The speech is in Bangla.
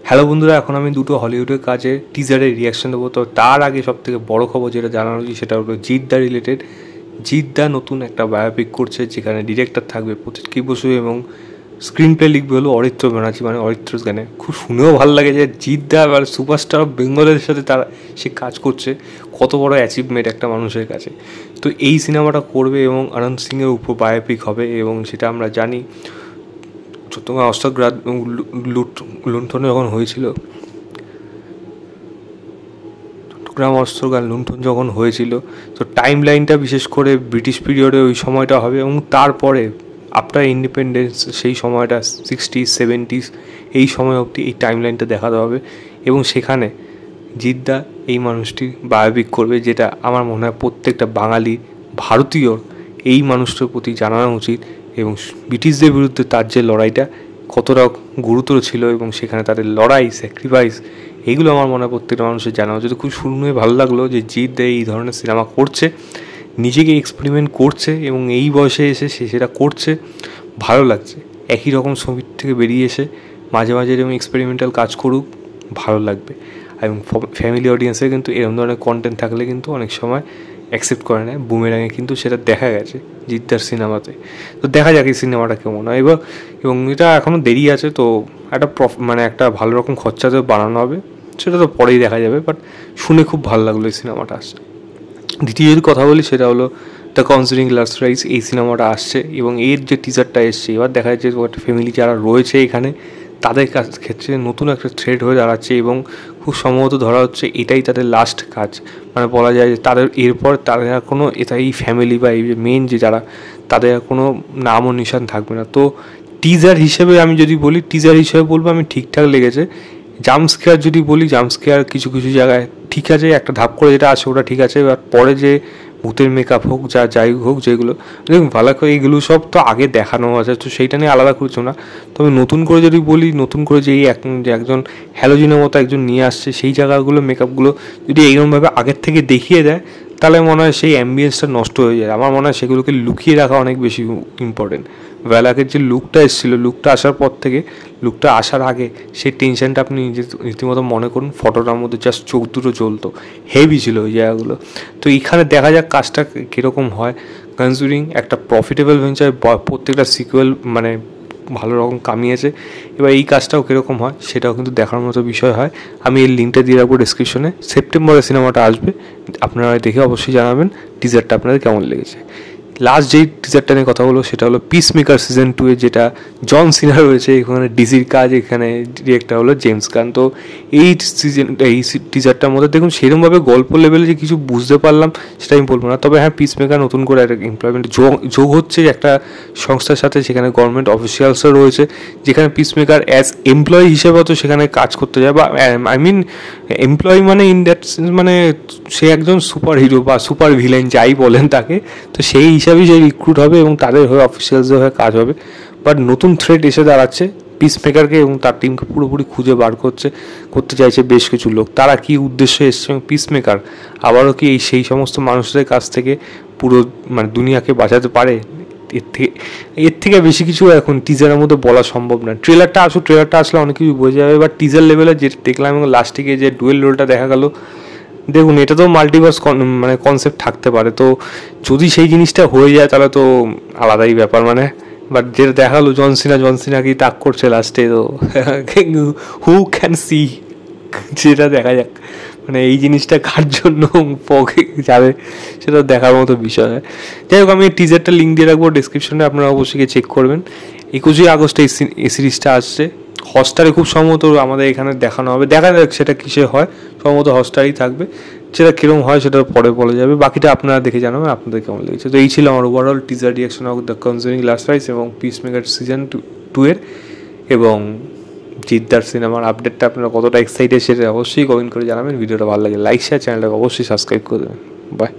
হ্যালো বন্ধুরা, এখন আমি দুটো হলিউডের কাজে টিজারের রিয়াকশন দেবো। তো তার আগে সবথেকে বড় খবর যেটা জানানো উচিত সেটা হলো জিৎ দা রিলেটেড। জিৎ দা নতুন একটা বায়োপিক করছে, যেখানে ডিরেক্টর থাকবে প্রতীক বসু এবং স্ক্রিন প্লে লিখবে হলো অরিত্র ব্যানার্জি, মানে অরিত্রস গানে। খুব শুনেও ভালো লাগে যে জিৎ দা আর সুপারস্টার অফ বেঙ্গলের সাথে সে কাজ করছে, কত বড় অ্যাচিভমেন্ট একটা মানুষের কাছে। তো এই সিনেমাটা করবে এবং আনন্দ সিংয়ের উপর বায়োপিক হবে, এবং সেটা আমরা জানি চট্টগ্রাম অস্ত্রগ্রাদ লুণ্ঠন যখন হয়েছিল, লুণ্ঠন যখন হয়েছিল, তো টাইম লাইনটা বিশেষ করে ব্রিটিশ পিরিয়ডে ওই সময়টা হবে, এবং তারপরে আফটার ইন্ডিপেন্ডেন্স সেই সময়টা 60s 70s এই সময় অবধি এই টাইম লাইনটা দেখাতে হবে। এবং সেখানে জিদ্দা এই মানুষটির বায়োপিক করবে, যেটা আমার মনে হয় প্রত্যেকটা বাঙালি ভারতীয় এই মানুষটার প্রতি জানানো উচিত, এবং ব্রিটিশদের বিরুদ্ধে তার যে লড়াইটা কতটা গুরুতর ছিল, এবং সেখানে তাদের লড়াই, স্যাক্রিফাইস, এইগুলো আমার মনে হয় প্রত্যেকটা মানুষের জানা উচিত। খুব শুনে ভালো লাগলো যে জিৎ দা এই ধরনের সিনেমা করছে, নিজেকে এক্সপেরিমেন্ট করছে, এবং এই বয়সে এসে সে সেটা করছে। ভালো লাগছে, একই রকম ছবির থেকে বেরিয়ে এসে মাঝে মাঝে এরকম এক্সপেরিমেন্টাল কাজ করুক, ভালো লাগবে। এবং ফ্যামিলি অডিয়েন্সের কিন্তু এরকম ধরনের কন্টেন্ট থাকলে কিন্তু অনেক সময় অ্যাকসেপ্ট করে নেয়। বুমেরাঙে কিন্তু সেটা দেখা গেছে জিদ্দার সিনেমাতে। তো দেখা যাক এই সিনেমাটা কেমন হয়। এবং এটা এখনও দেরি আছে, তো একটা মানে একটা ভালো রকম খরচাতে বানানো হবে, সেটা তো পরেই দেখা যাবে। বাট শুনে খুব ভালো লাগলো এই সিনেমাটা আসছে। দ্বিতীয় যদি কথা বলি, সেটা হলো দ্য কনজারিং লাস্ট রাইটস। এই সিনেমাটা আসছে এবং এর যে টিজারটা এসছে, এবার দেখা যাচ্ছে একটা ফ্যামিলি যারা রয়েছে এখানে, তাদের ক্ষেত্রে নতুন একটা থ্রেড হয়ে দাঁড়াচ্ছে, এবং খুব সম্ভবত ধরা হচ্ছে এটাই তাদের লাস্ট কাজ। মানে বলা যায় যে তাদের এরপর তাদের আর কোনো এই ফ্যামিলি বা এই মেন যে যারা, তাদের আর কোনো নাম ও নিশান থাকবে না। তো টিজার হিসেবে আমি যদি বলি, টিজার হিসেবে বলবো আমি ঠিকঠাক লেগেছে। জাম্পস্কেয়ার যদি বলি, জাম্পস্কেয়ার কিছু কিছু জায়গায় ঠিক আছে, একটা ধাপ করে যেটা আছে ওটা ঠিক আছে। এবার পরে যে ভূতের মেকআপ হোক, যাই হোক, যেগুলো দেখুন ভালো করে, এইগুলো সব তো আগে দেখানো আছে, তো সেইটা নিয়ে আলাদা করছো না। তবে নতুন করে যদি বলি, নতুন করে যে একজন হ্যালোজিনের মতো একজন নিয়ে আসছে, সেই জায়গাগুলো মেকআপগুলো যদি এইরকমভাবে আগের থেকে দেখিয়ে দেয়, তাহলে মনে হয় সেই অ্যাম্বিয়েন্সটা নষ্ট হয়ে যায়। আমার মনে হয় সেগুলোকে লুকিয়ে রাখা অনেক বেশি ইম্পর্টেন্ট। ভ্যালাকের যে লুকটা এসেছিলো, লুকটা আসার পর থেকে, লুকটা আসার আগে সেই টেনশনটা আপনি রীতিমতো মনে করুন, ফটোটার মধ্যে জাস্ট চোখ দুটো জ্বলতো, হেভি ছিল ওই জায়গাগুলো। তো এইখানে দেখা যাক কাজটা কীরকম হয়। কনসিডারিং একটা প্রফিটেবল ভেঞ্চার, প্রত্যেকটা সিকুয়েল মানে ভালো রকম কামিয়েছে, এবার এই কাজটাও কীরকম হয় সেটাও কিন্তু দেখার মতো বিষয় হয়। আমি এই লিঙ্কটা দিয়ে রাখবো ডিসক্রিপশনে। সেপ্টেম্বরে সিনেমাটা আসবে, আপনারা দেখে অবশ্যই জানাবেন টিজারটা আপনাদের কেমন লেগেছে। লাস্ট যেই টিজারটা নিয়ে কথা বলবো সেটা হলো পিস মেকার সিজন 2 এর, যেটা জন সিনা রয়েছে এখানে ডিসির কাজ, এখানে ডিরেক্টর হলো জেমস গান। তো এই টিজারটার মধ্যে দেখুন সেরকমভাবে গল্প লেভেলে যে কিছু বুঝতে পারলাম সেটা আমি বলবো না, তবে হ্যাঁ পিস মেকার নতুন করে একটা এমপ্লয়মেন্ট যোগ হচ্ছে একটা সংস্থার সাথে, সেখানে গভর্নমেন্ট অফিসিয়ালসও রয়েছে, যেখানে পিস মেকার অ্যাজ এমপ্লয়ি হিসেবে তো সেখানে কাজ করতে যায়, বা আই মিন এমপ্লয়ি মানে ইন দ্যাট সেন্স, মানে সে একজন সুপার হিরো বা সুপার ভিলেন যাই বলেন তাকে। তো সেই হিসাবেই সে রিক্রুট হবে এবং তাদের হয়ে অফিসিয়ালসদের হয়ে কাজ হবে। বাট নতুন থ্রেট এসে দাঁড়াচ্ছে পিস মেকারকে, এবং তার টিমকে পুরোপুরি খুঁজে বার করতে চাইছে বেশ কিছু লোক। তারা কী উদ্দেশ্যে এসছে, এবং পিস মেকার আবারও কি সেই সমস্ত মানুষদের কাছ থেকে পুরো মানে দুনিয়াকে বাঁচাতে পারে? এর থেকে বেশি কিছু এখন টিজারের মধ্যে বলা সম্ভব না। ট্রেলারটা আসলে অনেক কিছু বোঝা যাবে, বাট টিজার লেভেলে যে দেখলাম এবং লাস্টে গিয়ে যে ডুয়েল রোলটা দেখা গেল, দেখুন এটা তো মাল্টিভার্স মানে কনসেপ্ট থাকতে পারে। তো যদি সেই জিনিসটা হয়ে যায় তাহলে তো আলাদাই ব্যাপার, মানে। বাট যেটা দেখালো জন সিনা কি তাক করছে লাস্টে, তো হু ক্যান সি, যেটা দেখা যাক। মানে এই জিনিসটা কার জন্য পকে যাবে সেটা দেখার মতো বিষয় হয়। যাই হোক, আমি টিজারটা লিঙ্ক দিয়ে রাখবো ডিসক্রিপশনে, আপনারা অবশ্যই চেক করবেন। 21 আগস্টে এই সিরিজটা আসছে হটস্টারে, খুব সম্ভবত আমাদের এখানে দেখানো হবে। দেখা যাক সেটা কিসে হয়, সম্ভবত হটস্টারই থাকবে। সেটা কীরকম হয় সেটা পরে বলা যাবে, বাকিটা আপনারা দেখে জানাবেন আপনাদের কেমন লেগেছে। তো এই ছিল আমার overall teaser reaction of the Conjuring Last Rites এবং পিস মেকার সিজন 2 এর, এবং জিদ্দার সিনেমার আপডেটটা আপনারা কতটা এক্সাইটেড সেটা অবশ্যই কমেন্ট করে জানাবেন। ভিডিওটা ভালো লাগে লাইক শেয়ার, চ্যানেলটাকে অবশ্যই সাবস্ক্রাইব করে দেবেন। বাই।